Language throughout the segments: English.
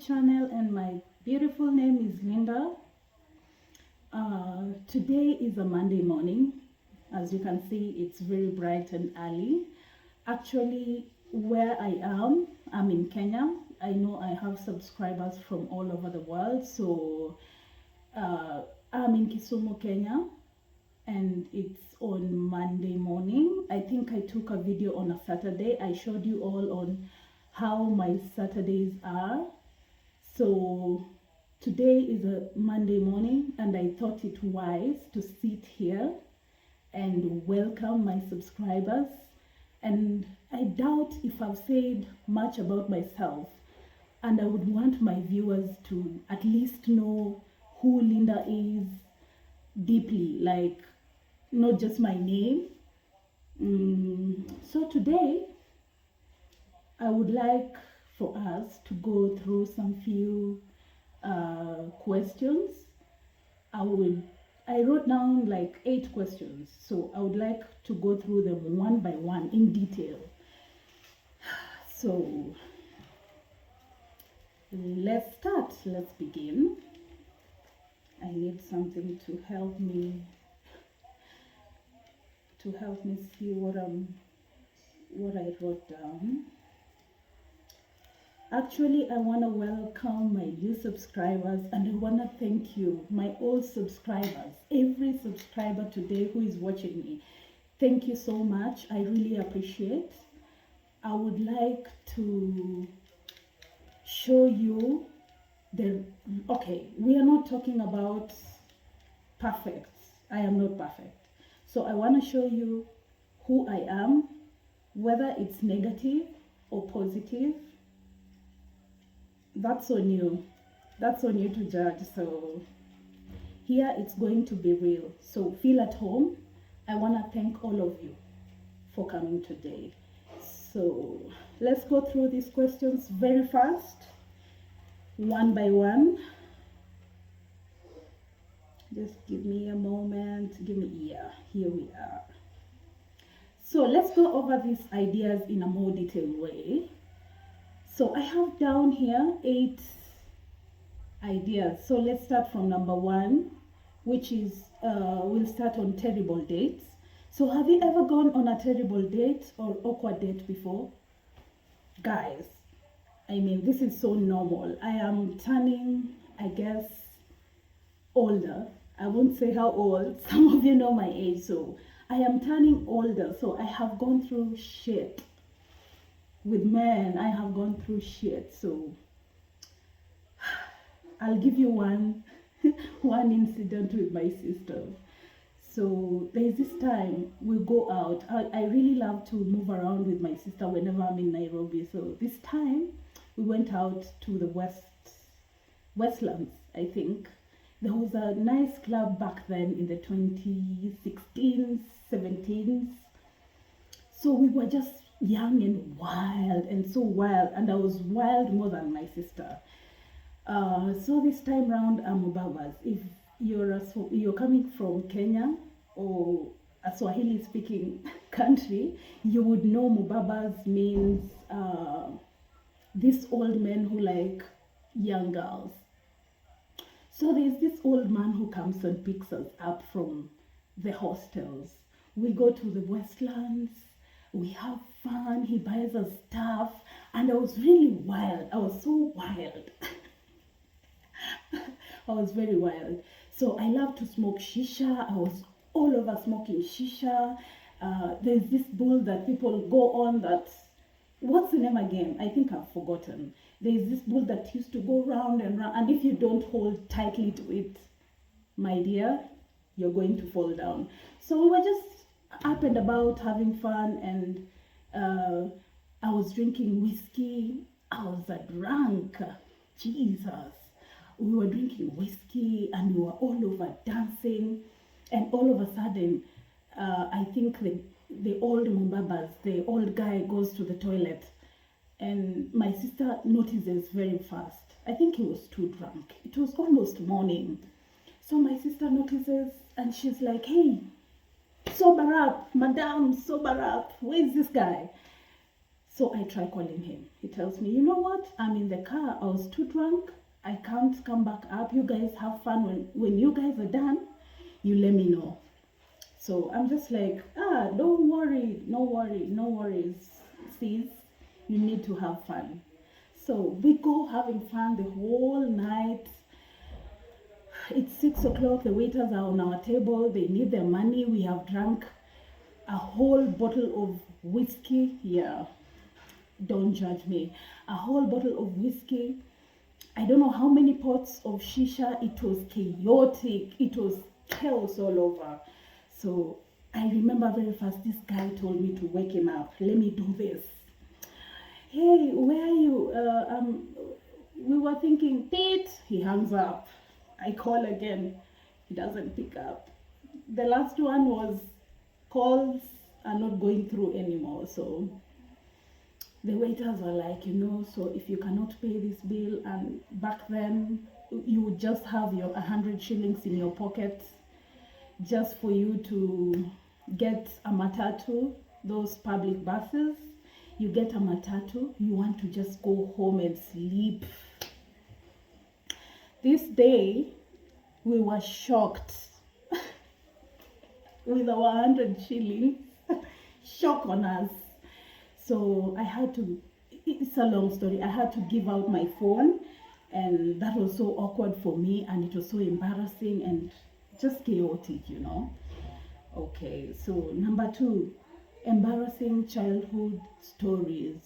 channel, and my beautiful name is Linda. Today is a Monday morning. As you can see, it's very bright and early. Actually, where I am, I'm in Kenya. I know I have subscribers from all over the world. So I'm in Kisumu, Kenya, and it's on Monday morning. I think I took a video on a Saturday. I showed you all on how my Saturdays are. So today is a Monday morning, and I thought it wise to sit here and welcome my subscribers. And I doubt if I've said much about myself, and I would want my viewers to at least know who Linda is deeply, like not just my name. So today I would like for us to go through some few questions. I wrote down like 8 questions, so I would like to go through them one by one in detail. So let's start. Let's begin. I need something to help me see what I wrote down. Actually, I want to welcome my new subscribers, and I want to thank you, my old subscribers, every subscriber today who is watching me. Thank you so much. I really appreciate. I would like to show you okay, we are not talking about perfect. I am not perfect. So I want to show you who I am, whether it's negative or positive. That's on you. That's on you to judge. So here it's going to be real. So feel at home. I want to thank all of you for coming today. So let's go through these questions very fast, one by one. Just give me a moment. Yeah, here we are. So let's go over these ideas in a more detailed way. So I have down here 8 ideas. So let's start from number 1, which is, we'll start on terrible dates. So have you ever gone on a terrible date or awkward date before? Guys, I mean, this is so normal. I am turning, I guess, older. I won't say how old. Some of you know my age. So I am turning older. So I have gone through shit. With men, I have gone through shit. So I'll give you one incident with my sister. So there's this time we go out. I really love to move around with my sister whenever I'm in Nairobi. So this time we went out to the Westlands, I think. There was a nice club back then in the 2016s, 17s. So we were just young and wild, and so wild, and I was wild more than my sister. So this time round, I'm Mubabas. If you're coming from Kenya or a Swahili speaking country, you would know Mubabas means these old men who like young girls. So there's this old man who comes and picks us up from the hostels. We go to the Westlands, we have fun, he buys us stuff, and I was really wild. I was so wild. I was very wild. So I love to smoke shisha. I was all over smoking shisha. There's this bull that people go on that, what's the name again? I think I've forgotten. There's this bull that used to go round and round, and if you don't hold tightly to it, my dear, you're going to fall down. So we were just up and about having fun, and I was drinking whiskey. I was a drunk. Jesus. We were drinking whiskey and we were all over dancing, and all of a sudden I think the old Mubabas, the old guy goes to the toilet, and my sister notices very fast. I think he was too drunk. It was almost morning. So my sister notices and she's like, hey, sober up, madam, sober up. Where is this guy? So I try calling him. He tells me, you know what? I'm in the car. I was too drunk. I can't come back up. You guys have fun. When you guys are done, you let me know. So I'm just like, don't worry. No worries. Sis, you need to have fun. So we go having fun the whole night. It's 6 o'clock. The waiters are on our table. They need their money. We have drunk a whole bottle of whiskey. Yeah, don't judge me. A whole bottle of whiskey. I don't know how many pots of shisha. It was chaotic. It was chaos all over. So I remember very fast, this guy told me to wake him up. Let me do this. Hey, where are you? We were thinking, Pete. He hangs up. I call again. He doesn't pick up. The last one was calls are not going through anymore. So the waiters were like, so if you cannot pay this bill, and back then you would just have your 100 shillings in your pocket just for you to get a matatu, those public buses. You get a matatu, you want to just go home and sleep. This day, we were shocked with our 100 shillings. Shock on us. So I had to, it's a long story, I had to give out my phone, and that was so awkward for me, and it was so embarrassing and just chaotic, Okay, so number 2, embarrassing childhood stories.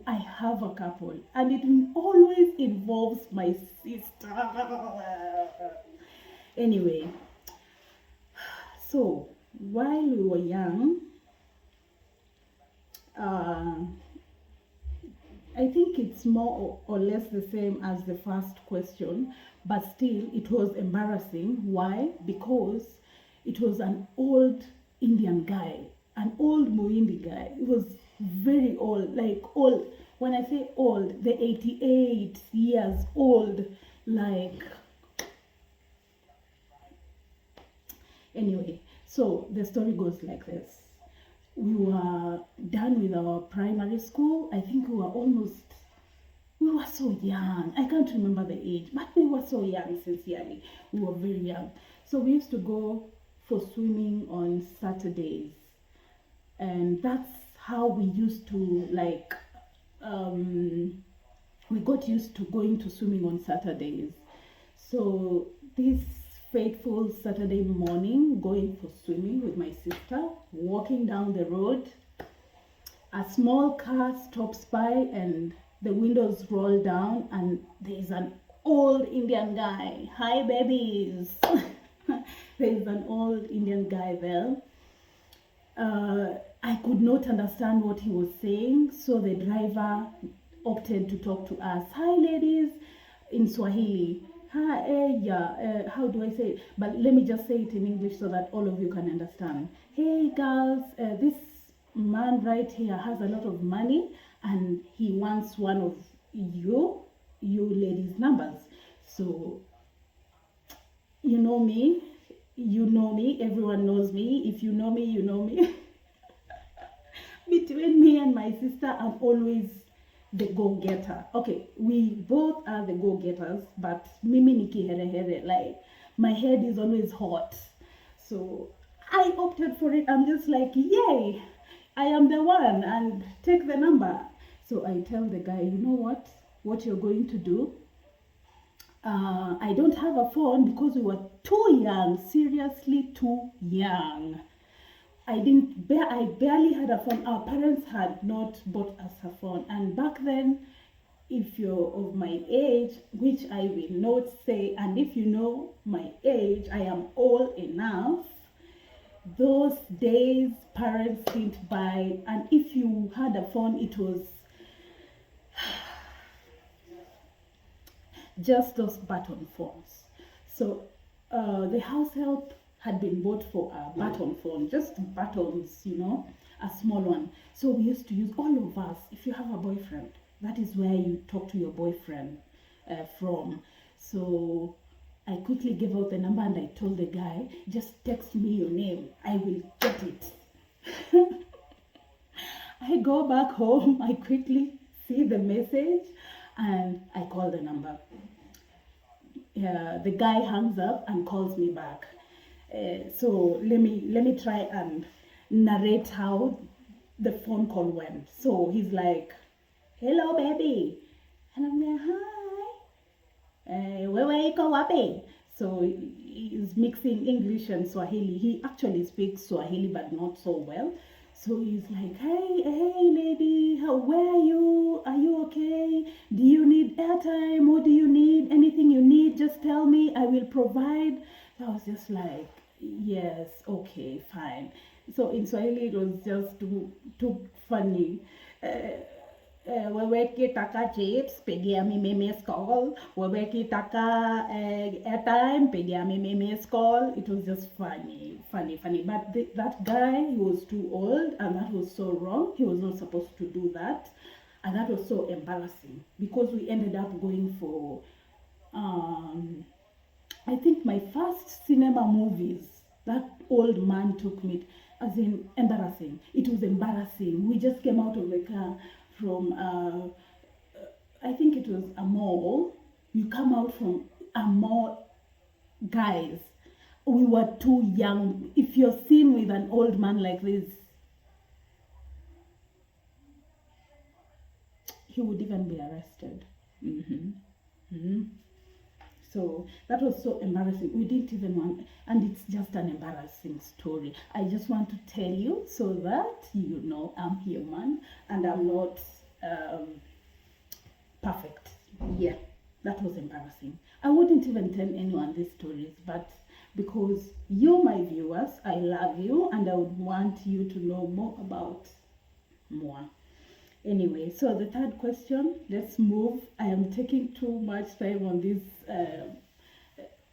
I have a couple, and it always involves my sister. Anyway, so while we were young, I think it's more or less the same as the first question, but still it was embarrassing. Why? Because it was an old Indian guy, an old Muindi guy. It was very old, like old. When I say old, the 88 years old, like. Anyway, so the story goes like this. We were done with our primary school. I think we were so young. I can't remember the age, but we were so young, sincerely. We were very young. So we used to go for swimming on Saturdays. And that's how we used to, we got used to going to swimming on Saturdays. So this fateful Saturday morning, going for swimming with my sister, walking down the road, a small car stops by and the windows roll down, and there's an old Indian guy. Hi, babies. There's an old Indian guy there. I could not understand what he was saying, so the driver opted to talk to us. Hi, ladies, in Swahili. Hi, how do I say it? But let me just say it in English so that all of you can understand. Hey, girls, this man right here has a lot of money, and he wants one of you ladies' numbers. So, you know me, everyone knows me. If you know me, you know me. Between me and my sister, I'm always the go-getter. Okay, we both are the go-getters, but mimi ni kiherehere, like my head is always hot. So I opted for it. I'm just like, yay, I am the one, and take the number. So I tell the guy, you know what you're going to do? I don't have a phone because we were too young, seriously too young. I barely had a phone. Our parents had not bought us a phone. And back then, if you're of my age, which I will not say, and if you know my age, I am old enough. Those days, parents didn't buy, and if you had a phone, it was just those button phones. So the house help had been bought for a button phone, just buttons, a small one. So we used to use, all of us, if you have a boyfriend, that is where you talk to your boyfriend from. So I quickly gave out the number and I told the guy, just text me your name, I will get it. I go back home, I quickly see the message, and I call the number. The guy hangs up and calls me back. So let me try and narrate how the phone call went. So he's like, "Hello, baby," and I'm like, "Hi, wewe iko wapi?" So he's mixing English and Swahili. He actually speaks Swahili, but not so well. So he's like, hey, lady, where are you? Are you okay? Do you need airtime? What do you need? Anything you need, just tell me. I will provide. So I was just like, yes, okay, fine. So in Swahili, it was just too funny. Wewe kitaka chips, pigia mimi miss call. Wewe kitaka airtime, pigia mimi miss call. It was just funny. But that guy, he was too old, and that was so wrong. He was not supposed to do that. And that was so embarrassing because we ended up going for, I think my first cinema movies. That old man took me, as in embarrassing. It was embarrassing. We just came out of the car from I think it was a mall. You come out from a mall, guys. We were too young. If you're seen with an old man like this, he would even be arrested. Mm-hmm. Mm-hmm. So that was so embarrassing. We didn't even want, and it's just an embarrassing story. I just want to tell you so that you know I'm human and I'm not perfect. Yeah, that was embarrassing. I wouldn't even tell anyone these stories, but because you, my viewers, I love you and I would want you to know more about more. Anyway, so the third question, let's move. I am taking too much time on this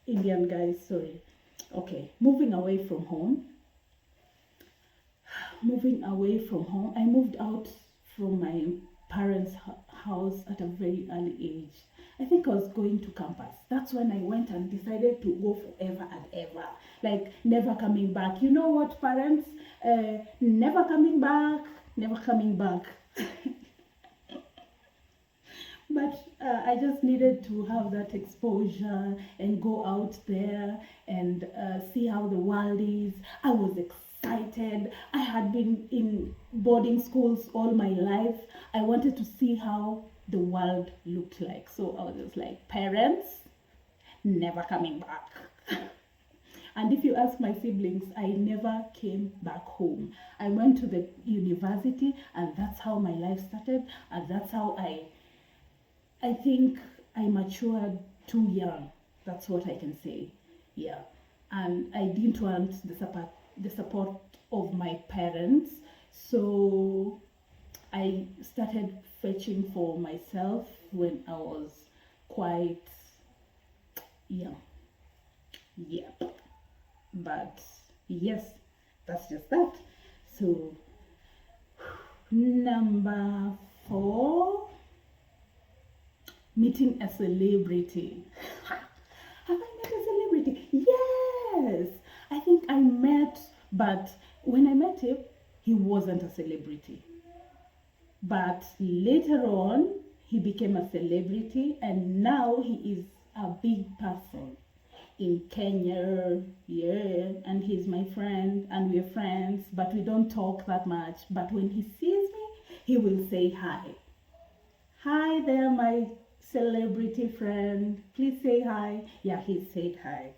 Indian guys, sorry. Okay, moving away from home. I moved out from my parents' house at a very early age. I think I was going to campus. That's when I went and decided to go forever and ever. Like, never coming back. You know what, parents? Never coming back, never coming back. But I just needed to have that exposure and go out there and see how the world is. I was excited. I had been in boarding schools all my life. I wanted to see how the world looked like. So I was just like, parents, never coming back. And if you ask my siblings, I never came back home. I went to the university, and that's how my life started, and that's how I think I matured too young. That's what I can say. Yeah. And I didn't want the support of my parents. So I started fetching for myself when I was quite young. Yeah. But yes, that's just that. So number 4, meeting a celebrity. Have I met a celebrity? Yes. I think I met, but when I met him, he wasn't a celebrity. But later on, he became a celebrity, and now he is a big person in Kenya. Yeah, and he's my friend, and we're friends, but we don't talk that much. But when he sees me, he will say hi. Hi there, my celebrity friend. Please say hi. Yeah, he said hi.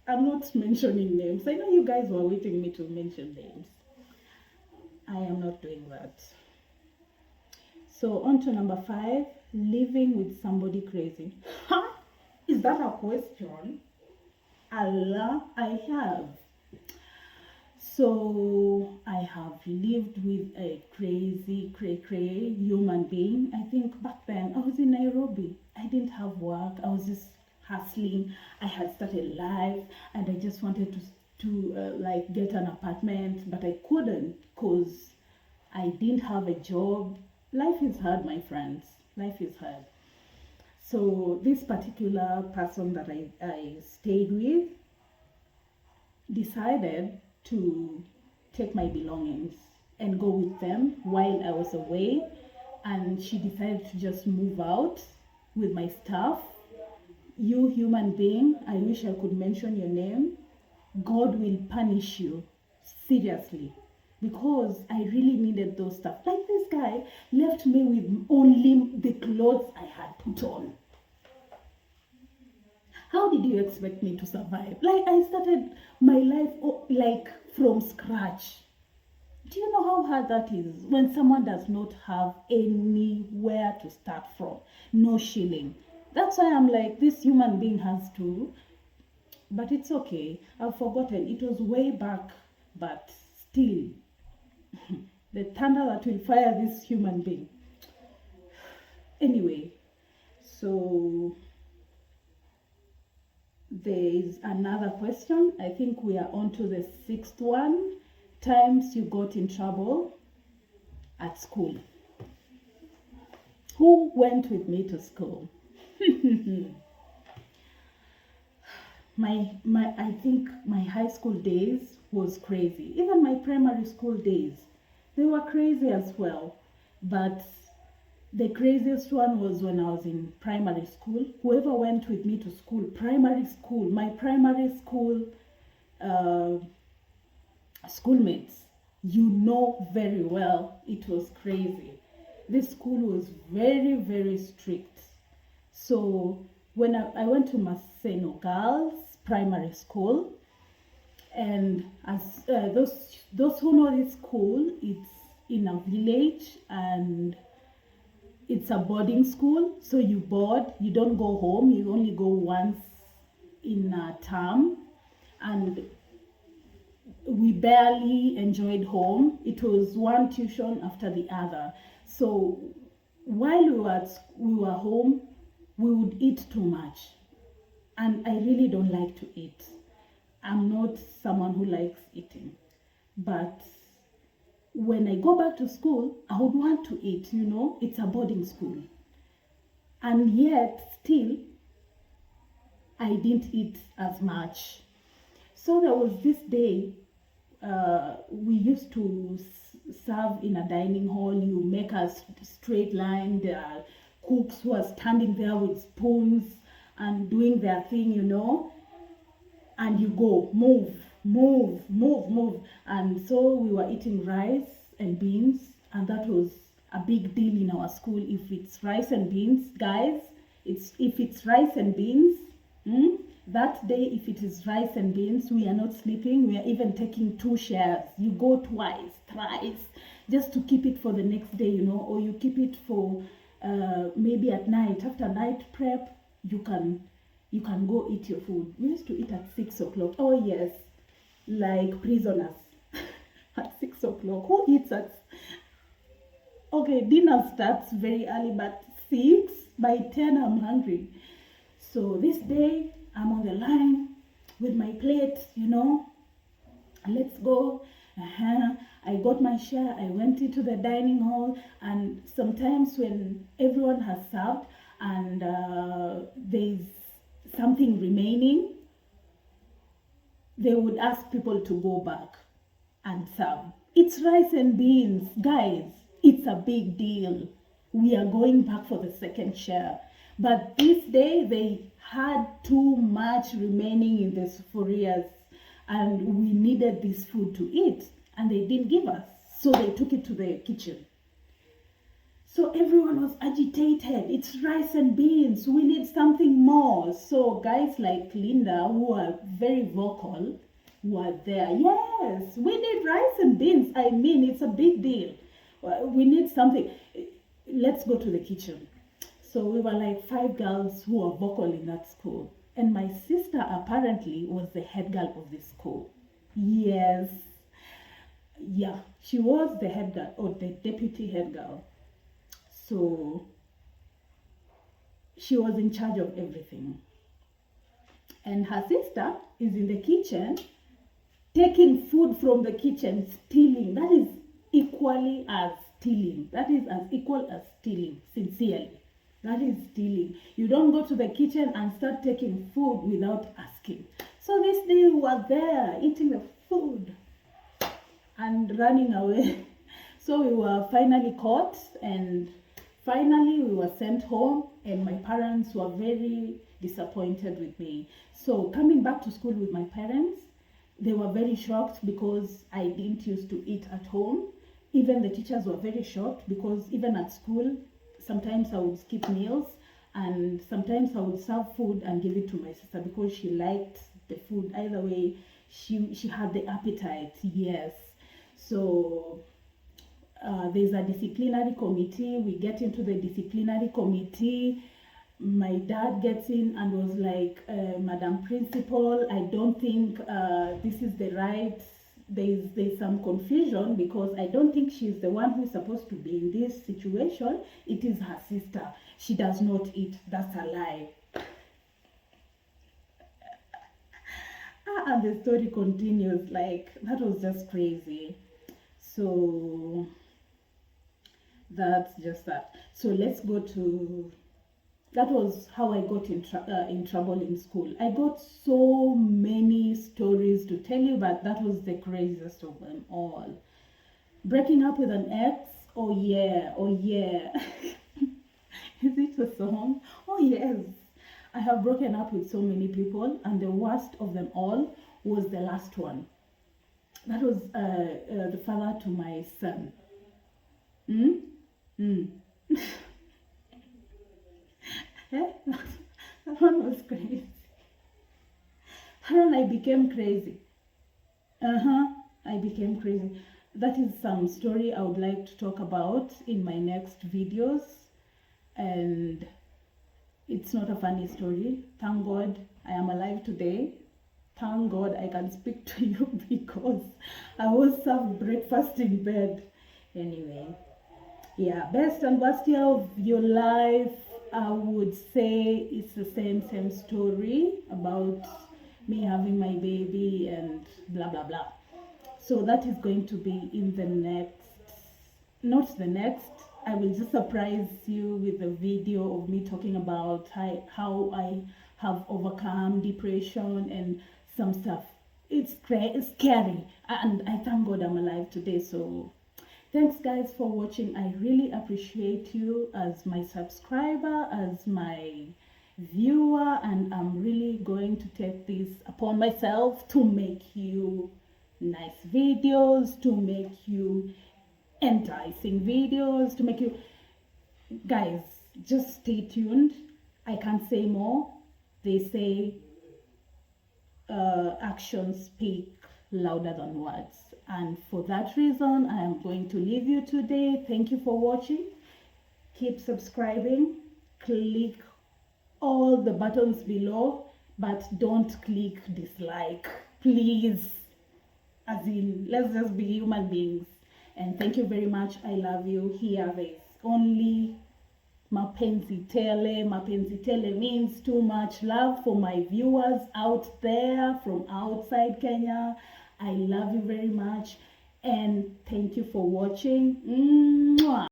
I'm not mentioning names. I know you guys were waiting me to mention names. I am not doing that. So on to number 5, living with somebody crazy. Huh? Is that a question? Allah, I have. So I have lived with a crazy, cray human being. I think back then I was in Nairobi. I didn't have work. I was just hustling. I had started life, and I just wanted to like get an apartment, but I couldn't because I didn't have a job. Life is hard, my friends. Life is hard. So this particular person that I stayed with decided to take my belongings and go with them while I was away, and she decided to just move out with my stuff. You human being, I wish I could mention your name. God will punish you, seriously, because I really needed those stuff. Like, this guy left me with only the clothes I had put on. How did you expect me to survive? Like, I started my life like from scratch. Do you know how hard that is when someone does not have anywhere to start from? No shilling. That's why I'm like, this human being has to, but it's okay. I've forgotten. It was way back, but still, the thunder that will fire this human being. Anyway, so there is another question. I think we are on to the 6th one. Times you got in trouble at school. Who went with me to school? I think my high school days was crazy. Even my primary school days, they were crazy as well. But the craziest one was when I was in primary school. Whoever went with me to school, my primary school schoolmates, you know very well it was crazy. This school was very, very strict. So when I went to Maseno Girls Primary School, and as those who know this school, it's in a village and it's a boarding school. So you board, you don't go home, you only go once in a term, and we barely enjoyed home. It was one tuition after the other. So while we were home, we would eat too much. And I really don't like to eat. I'm not someone who likes eating. But when I go back to school, I would want to eat, it's a boarding school. And yet, still, I didn't eat as much. So there was this day, we used to serve in a dining hall. You make a straight line. There are cooks who are standing there with spoons and doing their thing, and you go, move. And so we were eating rice and beans, and that was a big deal in our school. If it's rice and beans, guys, if it's rice and beans, that day, if it is rice and beans, we are not sleeping. We are even taking 2 shares. You go twice, thrice, just to keep it for the next day, or you keep it for maybe at night. After night prep, you can go eat your food. We used to eat at 6 o'clock. Oh yes, like prisoners at 6 o'clock. Who eats at? Okay, dinner starts very early, but 6, by 10 I'm hungry. So this day, I'm on the line with my plate, let's go. I got my share. I went into the dining hall, and sometimes when everyone has served and there's something remaining, they would ask people to go back and serve. It's rice and beans, guys. It's a big deal. We are going back for the second share. But this day, they had too much remaining in the sufurias, and we needed this food to eat, and they didn't give us. So they took it to the kitchen. So everyone was agitated. It's rice and beans. We need something more. So guys like Linda, who are very vocal, were there. Yes, we need rice and beans. I mean, it's a big deal. We need something. Let's go to the kitchen. So we were like 5 girls who were vocal in that school. And my sister apparently was the head girl of the school. Yes. Yeah, she was the head girl, or the deputy head girl. So she was in charge of everything. And her sister is in the kitchen, taking food from the kitchen, stealing. That is equally as stealing. That is as equal as stealing, sincerely. That is stealing. You don't go to the kitchen and start taking food without asking. So this day we were there eating the food and running away. So we were finally caught, and finally we were sent home, and my parents were very disappointed with me. So coming back to school with my parents, they were very shocked because I didn't used to eat at home. Even the teachers were very shocked because even at school, sometimes I would skip meals, and sometimes I would serve food and give it to my sister because she liked the food. Either way, she had the appetite, yes. So there's a disciplinary committee. We get into the disciplinary committee. My dad gets in and was like, Madam Principal, I don't think this is the right, there's some confusion because I don't think she's the one who's supposed to be in this situation. It is her sister. She does not eat. That's a lie. And the story continues. Like, that was just crazy. So that's just that. So let's go to, that was how I got in trouble in school. I got so many stories to tell you, but that was the craziest of them all. Breaking up with an ex, oh yeah, oh yeah. Is it a song? Oh yes. I have broken up with so many people, and the worst of them all was the last one. That was the father to my son. Mm? Mm. That one was crazy. And I became crazy. I became crazy. That is some story I would like to talk about in my next videos. And it's not a funny story. Thank God I am alive today. Thank God I can speak to you because I was served breakfast in bed. Anyway, yeah, best and worst year of your life, I would say it's the same story about me having my baby and blah blah blah. So that is going to be in the next, not the next, I will just surprise you with a video of me talking about how I have overcome depression and some stuff. It's scary, and I thank God I'm alive today. So thanks guys for watching. I really appreciate you as my subscriber, as my viewer, and I'm really going to take this upon myself to make you nice videos, to make you enticing videos, to make you guys just stay tuned. I can't say more. They say actions speak louder than words, and for that reason I am going to leave you today. Thank you for watching. Keep subscribing, click all the buttons below, but don't click dislike, please. As in, let's just be human beings. And thank you very much. I love you. Here there's only mapenzi tele. Mapenzi tele means too much love for my viewers out there from outside Kenya. I love you very much, and thank you for watching. Mwah.